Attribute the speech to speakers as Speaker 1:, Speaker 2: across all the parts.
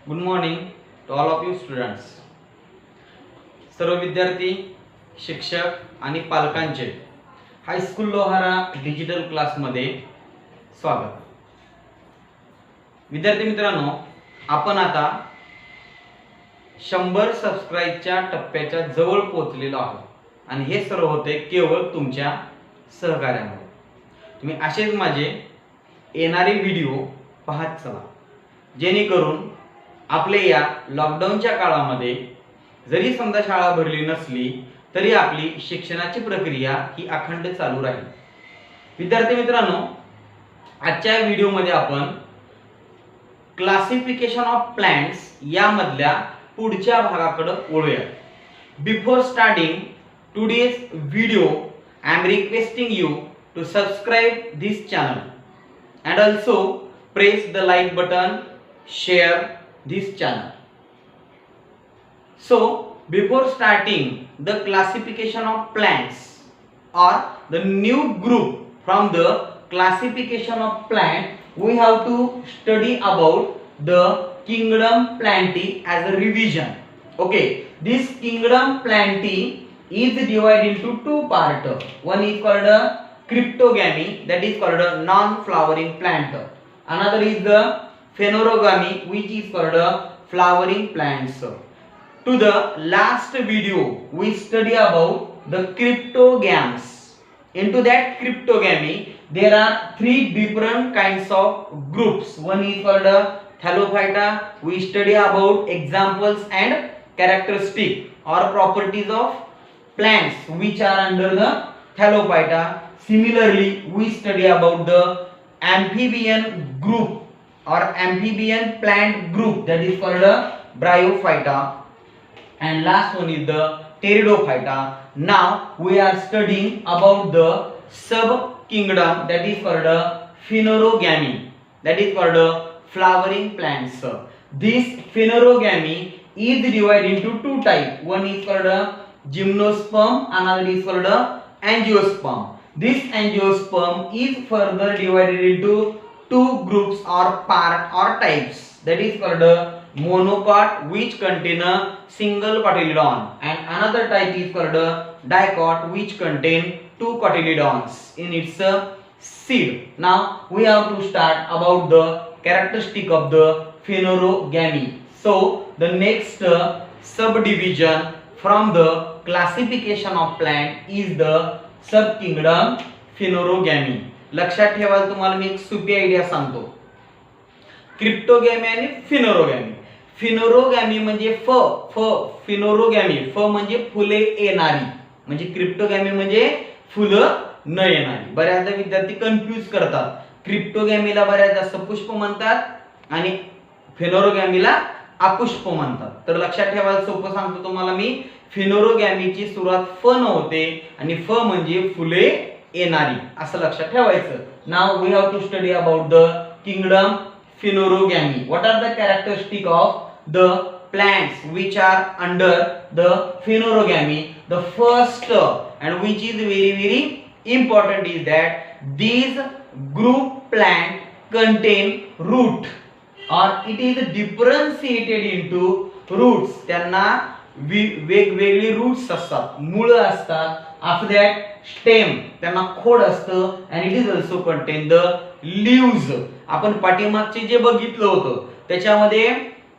Speaker 1: Good morning to all of you students. सर्व विद्यार्थी, शिक्षक आणि पालकांचे हायस्कूल लोहारा डिजिटल क्लासमध्ये स्वागत. विद्यार्थी मित्रांनो, आपण आता 100 सबस्क्राईबच्या टप्प्याच्या जवळ पोहोचलेलो आहोत आणि हे सर्व होते केवळ तुमच्या सहकार्यामुळे. तुम्ही असेच माझे येणारे व्हिडिओ पाहत चला, जेणेकरून आपले या लॉकडाऊनच्या काळामध्ये जरी समजा शाळा भरली नसली तरी आपली शिक्षणाची प्रक्रिया ही अखंड चालू राहील. विद्यार्थी मित्रांनो, आजच्या व्हिडिओमध्ये आपण क्लासिफिकेशन ऑफ प्लांट्स यामधल्या पुढच्या भागाकडे वळूया. Before starting today's video, I am requesting you to subscribe this channel and also press the like button, share this channel. So before starting the classification of plants or the new group from the classification of plant, we have to study about the kingdom Plantae as a revision. Okay, this kingdom Plantae is divided into two parts. One is called a cryptogamy, that is called a non-flowering plant. Another is the phanerogamy, which is called a flowering plants. To the last video we study about the cryptogams. Into that cryptogamy there are three different kinds of groups. One is called a thallophyta. We study about examples and characteristics or properties of plants which are under the thallophyta. Similarly, we study about the amphibian group or amphibian plant group, that is called a bryophyta, and last one is the pteridophyta. Now we are studying about the sub kingdom, that is called a phanerogamy, that is called a flowering plants. This phanerogamy is divided into two types. One is called a gymnosperm, another is called a angiosperm. This angiosperm is further divided into two groups or part or types, that is called a monocot, which contain a single cotyledon, and another type is called a dicot, which contain two cotyledons in its seed. Now we have to start about the characteristic of the phanerogamy. So the next subdivision from the classification of plant is the sub kingdom phanerogamy. लक्षात ठेवा, तुम्हाला मी एक सोपी idea सांगतो. क्रिप्टोगॅमी आणि फिनोरोगॅमी. फिनोरोगॅमी म्हणजे फिनोरोगॅमी म्हणजे फुले येणारी, म्हणजे क्रिप्टोगॅमी म्हणजे फुलं न येणारी. बऱ्याचदा विद्यार्थी कन्फ्यूज करतात. क्रिप्टोगॅमीला बऱ्याचदा सपुष्प म्हणतात आणि फिनोरोगॅमीला अपुष्प म्हणतात. तर लक्षात ठेवायला सोपं सांगतो तुम्हाला मी. फिनोरोगॅमीची सुरुवात फ न होते आणि फ म्हणजे फुले येणारी, असं लक्षात ठेवायचं. Now we have to study about the kingdom phanerogamy. What are the characteristic of the plants which are under the phanerogamy? The first and which is very important is that these group plant contain root or it is differentiated into roots. त्यांना वेगवेगळी roots असतात, मूळ असतात. After that stem, त्यांना खोड असतं, and it is also contain the leaves. आपण पाठीमागचे जे बघितलं होतं त्याच्यामध्ये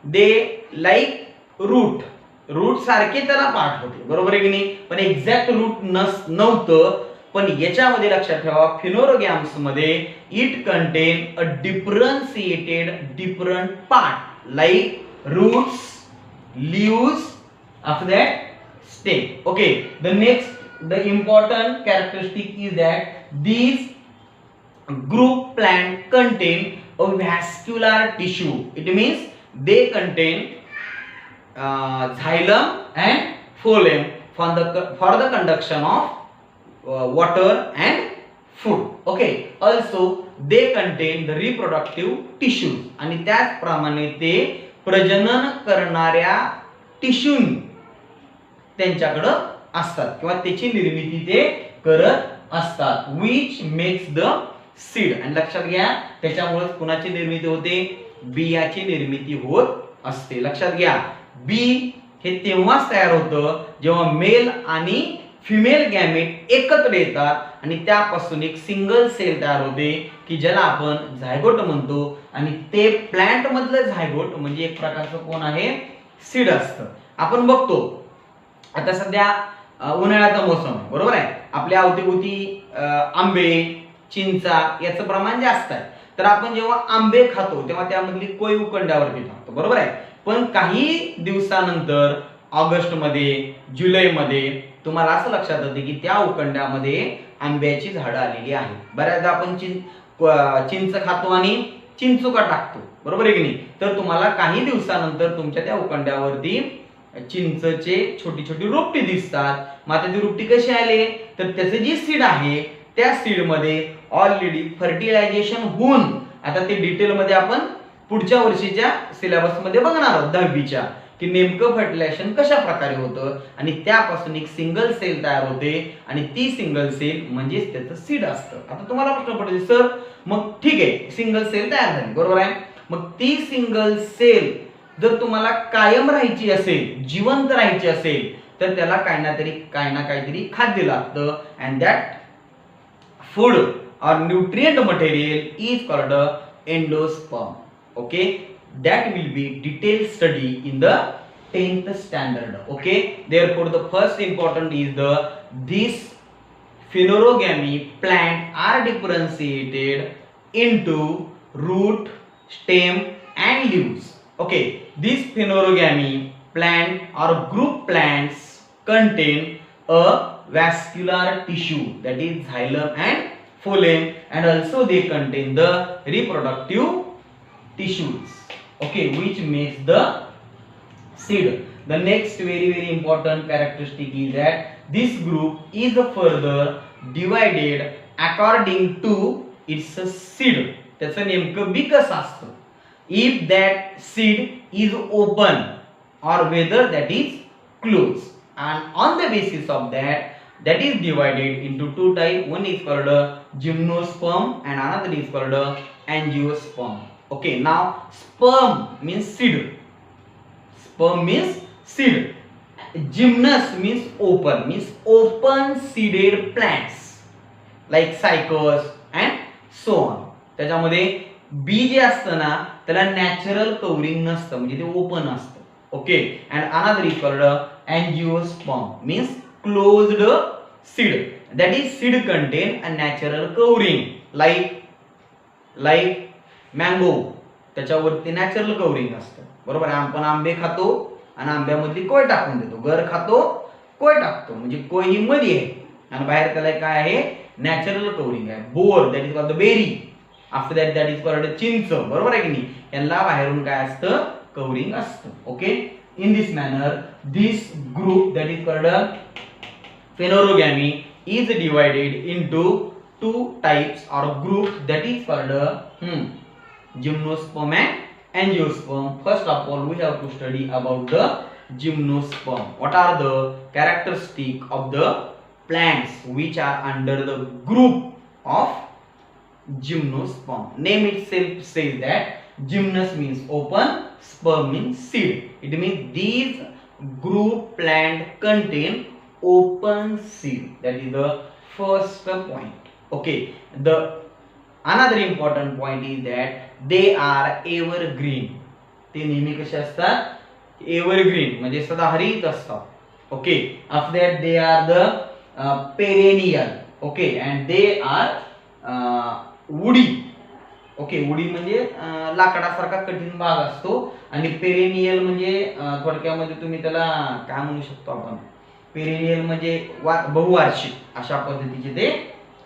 Speaker 1: दे लाईक रूट सारखे त्याला पाठ होते, बरोबर आहे की नाही? पण एक्झॅक्ट रूट नव्हतं. पण याच्यामध्ये लक्षात ठेवा, फिनोरोगॅम्स मध्ये it contain a differentiated different part like roots, leaves, after that stem. Okay, the important characteristic is that these group plant contain a vascular tissue. It means they contain xylem and phloem for the conduction of water and food. Okay, also they contain the reproductive tissues, आणि त्याचप्रमाणे ते प्रजनन करणाऱ्या tissue त्यांच्याकडे असतात किंवा त्याची निर्मिती ते करत असतात. which makes the seed. आणि लक्षात घ्या, त्याच्यामुळे कुणाची निर्मिती होते? बियाची निर्मिती होत असते. लक्षात घ्या, बी हे तेव्हाच तयार होतं जेव्हा मेल आणि फिमेल गॅमेट एकत्र येतात आणि त्यापासून एक सिंगल सेल तयार होते की ज्याला आपण झायगोट म्हणतो. आणि ते प्लांट मधलं झायगोट म्हणजे एक प्रकारचं कोण आहे, सीड असतं. आपण बघतो आता सध्या उन्हाळ्याचा मोसम आहे, बरोबर आहे. आपल्या अवतीभोवती आंबे, चिंचा याचं प्रमाण जास्त आहे. तर आपण जेव्हा आंबे खातो तेव्हा त्यामधली कोय उकंड्यावरती टाकतो, बरोबर आहे. पण काही दिवसानंतर ऑगस्ट मध्ये, जुलै मध्ये तुम्हाला असं लक्षात येते की त्या उकंड्यामध्ये आंब्याची झाडं आलेली आहेत. बऱ्याचदा आपण चिंच खातो आणि चिंचुका टाकतो, बरोबर आहे की नाही. तर तुम्हाला काही दिवसानंतर तुमच्या त्या उकंड्यावरती चिंचचे छोटी छोटी रोपटी दिसतात. मग आता ती रोपटी कशी आले, तर त्याचे जी सीड आहे त्या सीड मध्ये ऑलरेडी फर्टिलायझेशन होऊन, आता ते डिटेल मध्ये आपण पुढच्या वर्षीच्या सिलेबस मध्ये बघणार आहोत 10वीच्या, की नेमकं फर्टिलायझेशन कशा प्रकारे होतं आणि त्यापासून एक सिंगल सेल तयार होते आणि ती सिंगल सेल म्हणजेच त्याचं सीड असतं. आता तुम्हाला प्रश्न पडेल, सर मग ठीक आहे सिंगल सेल तयार झाली, बरोबर आहे. मग ती सिंगल सेल जर तुम्हाला कायम राहायची असेल, जिवंत राहायची असेल, तर त्याला काही ना काहीतरी खाद्य लागतं. And that food or nutrient material is called endosperm. Okay, that will be detailed study in the 10th standard. Okay, therefore the first important is this phanerogamy plant are differentiated into root, stem and leaves. Okay, this phanerogamy plant or group plants contain a vascular tissue, that is xylem and phloem, and also they contain the reproductive tissues, okay, which makes the seed. The next very important characteristic is that this group is further divided according to its seed. त्याचं नेमकं बी कसं असतं, if that seed is open or whether that is closed, and on the basis of that is divided into two types. One is called gymnosperm and another is called angiosperm. Okay, now sperm means seed, sperm means seed, gymnus means open seeded plants like cycas and so on. त्याच्यामध्ये B J असतं ना त्याला natural covering नसतं, म्हणजे ते open असतं. Okay, and another is called angiosperm means closed seed, that is seed contain a natural covering like mango, त्याच्यावरती natural covering असतं, बरोबर आहे. आपण आंबे खातो आणि आंब्यामधली कोय टाकून देतो, गर खातो कोय टाकतो, म्हणजे कोय ही मध्ये आहे आणि बाहेर त्याला काय आहे, नॅचरल कव्हरिंग आहे. बोर that is called the berry, after that is called चिंच, बरोबर आहे की नाही. यांना बाहेरून काय असतं, कव्हरिंग असतं. Okay, in this manner this group that is called phanerogamy is divided into two types or groups, that is called gymnosperm and angiosperm. First of all we have to study about the gymnosperm. What are the characteristics of the plants which are under the group of gymnosperm? Name itself says that gymnus means open, sperm means seed. It means these group plant contain open seed. That is the first point. Okay, the another important point is that they are evergreen. ते नेहमी कसे असतात, evergreen म्हणजे सदाहरित असतात. Okay, after that they are the perennial. Okay, and they are woody. Okay, woody म्हणजे लाकडासारखा कठीण भाग असतो आणि पेरेनियल म्हणजे थोडक्यामध्ये तुम्ही त्याला काय म्हणू शकतो आपण, पेरेनियल म्हणजे बहुवार्षिक अशा पद्धतीचे ते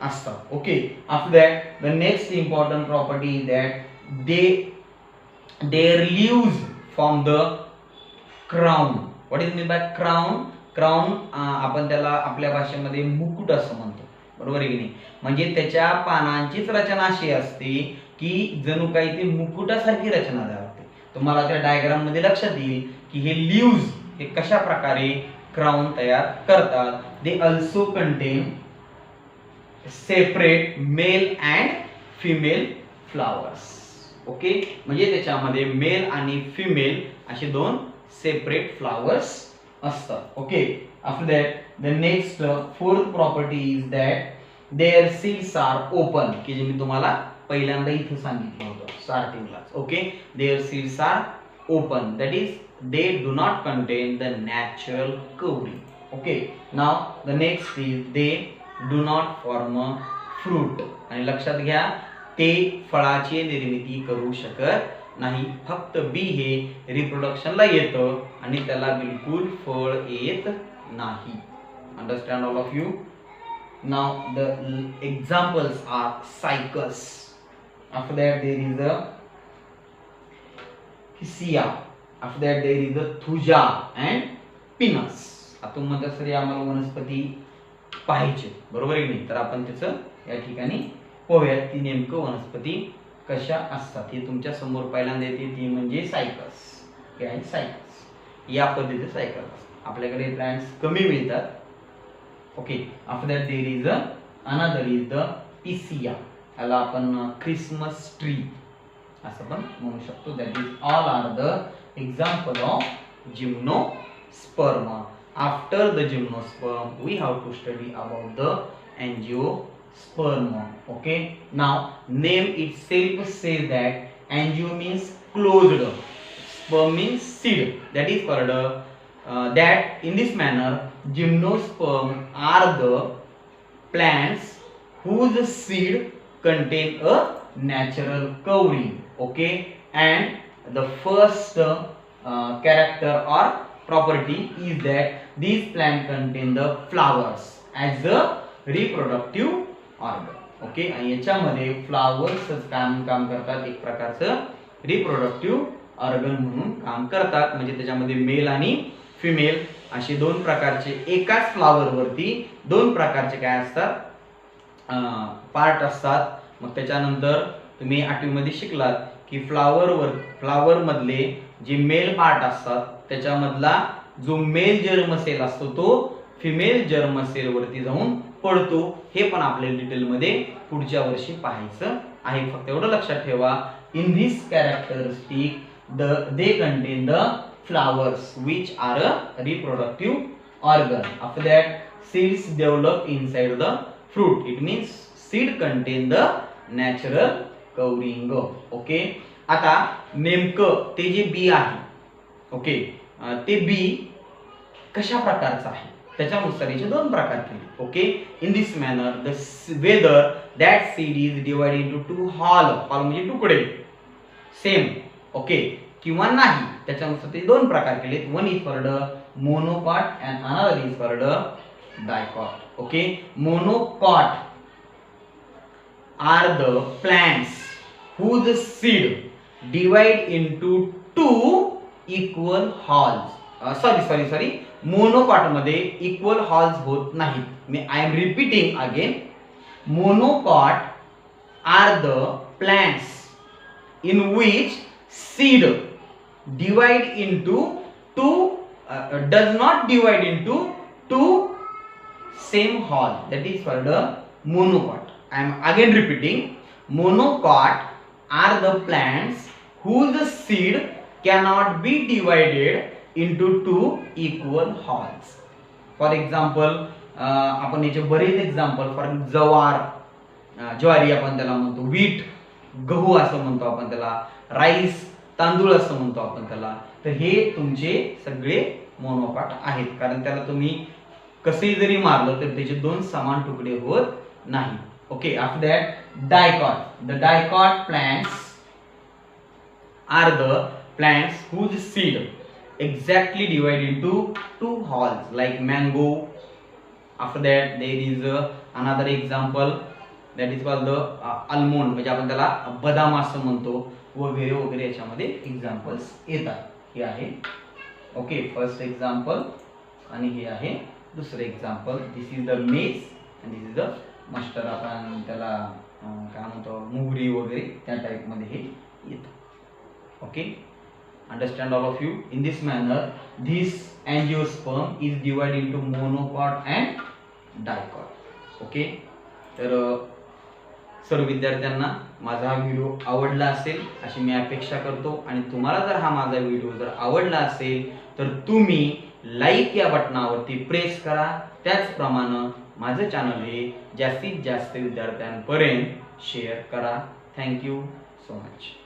Speaker 1: असतात. Okay, after that the next important property is that their leaves from the crown. What is mean by crown? Crown आपण त्याला आपल्या भाषेमध्ये मुकुट असं म्हणतो, बरोबर आहे की नाही. म्हणजे त्याच्या पानांचीच रचना अशी असते की जणू काही ते मुकुटासारखी रचना असते. तुम्हाला त्या डायग्राम मध्ये लक्षात येईल की हे लीव्स हे कशा प्रकारे क्राउन तयार करतात. They also contain separate male and female flowers. Okay, म्हणजे त्याच्यामध्ये मेल आणि फिमेल असे दोन सेपरेट फ्लावर्स असतात. Okay, after that the next fourth property is that their seeds are open, की जे मी तुम्हाला पहिल्यांदा इथे सांगितलं होतं स्टार्टिंगलाच. Okay, their seeds are open, that is they do not contain the natural covering. Okay, now the next is they do not form a fruit. आणि लक्षात घ्या, ते फळाची निर्मिती करू शकत नाही. फक्त बी हे रिप्रोडक्शनला येतं आणि त्याला बिलकुल फळ येत नाही. Understand all of you. Now the examples are Cycas. After that there is a हिसिया. After that there is the thuja and pinus. आता म्हणतात सर आम्हाला वनस्पती पाहिजे, बरोबर आहे नाही, तर आपण त्याचं या ठिकाणी पाहूया ती नेमकं वनस्पती कशा असतात. हे तुमच्या समोर पहिल्यांदा येते, ती म्हणजे सायकस. काय आहे सायकस? या पद्धतीचे सायकस आपल्याकडे प्लांट्स कमी मिळतात. Okay, after that there is another is the Picea. याला आपण क्रिसमस ट्री असं पण म्हणू शकतो. That is all are the example of gymnosperm. After the gymnosperm we have to study about the angiosperm. Okay, now name itself says that angio means closed, sperm means seed, that is called that in this manner gymnosperm are the plants whose seed contain a natural covering. Okay, and the first character or property is that these plants contain the flowers as a reproductive organ. Okay, आणि याच्यामध्ये flowers काम करतात, एक प्रकारचं reproductive organ म्हणून काम करतात. म्हणजे त्याच्यामध्ये मेल आणि फिमेल असे दोन प्रकारचे, एकाच फ्लावर वरती दोन प्रकारचे काय असतात पार्ट असतात. मग त्याच्यानंतर तुम्ही 8वी मध्ये शिकलात की फ्लावर मधले जे मेल पार्ट असतात त्याच्यामधला जो मेल जर्म सेल असतो तो फिमेल जर्म सेल वरती जाऊन पडतो. हे पण आपल्याला डिटेल मध्ये पुढच्या वर्षी पाहायचं आहे. फक्त एवढं लक्षात ठेवा, in this characteristic they contain the flowers which are a reproductive organ. After that seeds develop inside the fruit. It means seed content the natural covering. Okay, आता नेमकं ते जे बी आहे, ओके, ते बी कशा प्रकारचं आहे त्याच्यानुसार याचे दोन प्रकार केले. Okay, in this manner the whether that seed is divided into two half म्हणजे तुकडे सेम, ओके, किंवा नाही, त्याच्यानुसार ते दोन प्रकार केले. One is called monocot and another is called dicot. Okay, monocot are the plants whose seed divide into two equal halls. sorry monocot मध्ये equal halls होत नाहीत. मी I am repeating again, monocot are the plants in which seed divide into two does not divide into two same hall, that is called a monocot. I am again repeating, monocot are the plants whose seed cannot be divided into two equal halls. For example, आपण याचे बरेच example, for जवार, ज्वारी आपण त्याला म्हणतो, wheat गहू असं म्हणतो आपण त्याला, राईस तांदूळ असं म्हणतो आपण त्याला. तर हे तुमचे सगळे मोनोकॉट आहेत, कारण त्याला तुम्ही कसेही जरी मारलं तर त्याचे दोन समान तुकडे होत नाही. Okay, after that dicot. The dicot plants are the plants whose seed exactly divided into two halls, like mango. After that there is another example that is called the almond, म्हणजे आपण त्याला बदाम असं म्हणतो, वगैरे वगैरे याच्यामध्ये एक्झाम्पल्स येतात. हे आहे ओके फर्स्ट एक्झाम्पल आणि हे आहे दुसरं एक्झाम्पल. दिस इज द मेज and this is the mustard. आपण त्याला काय म्हणतो मोहरी वगैरे त्या टाइप मध्ये हे येतं. Okay, understand all of you. In this manner this angiosperm is divided into monocot and dicot. Okay, तर सर्व विद्यार्थ्यांना माझा हा व्हिडिओ आवडला असेल अशी मी अपेक्षा करतो आणि तुम्हाला जर हा माझा व्हिडिओ जर आवडला असेल तर तुम्ही लाईक या बटनावरती प्रेस करा. त्याचप्रमाणे माझं चॅनल हे जास्तीत जास्त विद्यार्थ्यांपर्यंत शेअर करा. Thank you so much.